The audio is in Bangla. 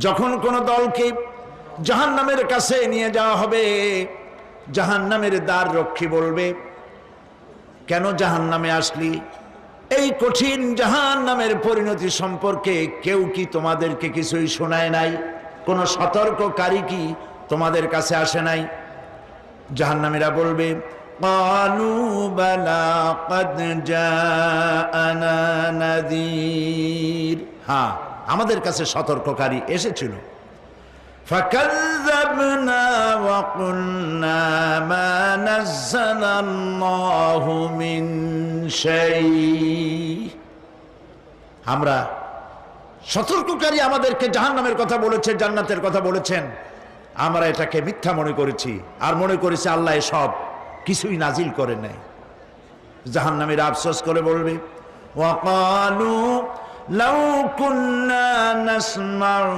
যখন কোন দলকে জাহান্নামের কাছে নিয়ে যাওয়া হবে, জাহান্নামের দ্বার রক্ষী বলবে, কেন জাহান্নামে আসলি? এই কঠিন জাহান্নামের পরিণতি সম্পর্কে কেউ কি তোমাদেরকে কিছুই শোনায় নাই? কোন সতর্ককারী কি তোমাদের কাছে আসে নাই? জাহান্নামীরা বলবে, ক্বালু বালা ক্বাদ জাআনা নাযীর, হ্যাঁ আমাদের কাছে সতর্ককারী এসেছিল। ফাকাযযাবনা ওয়া কুলনা মা নাযালাল্লাহু মিন শাই, আমরা সতর্ককারী আমাদেরকে জাহান্নামের কথা বলেছে, জান্নাতের কথা বলেছেন, আমরা এটাকে মিথ্যা মনে করেছি আর মনে করেছি আল্লাহ সব কিছুই নাজিল করে নাই। জাহান্নামীরা আফসোস করে বলবে, ওয়া ক্বালু লাউ কুন্না নাসমাউ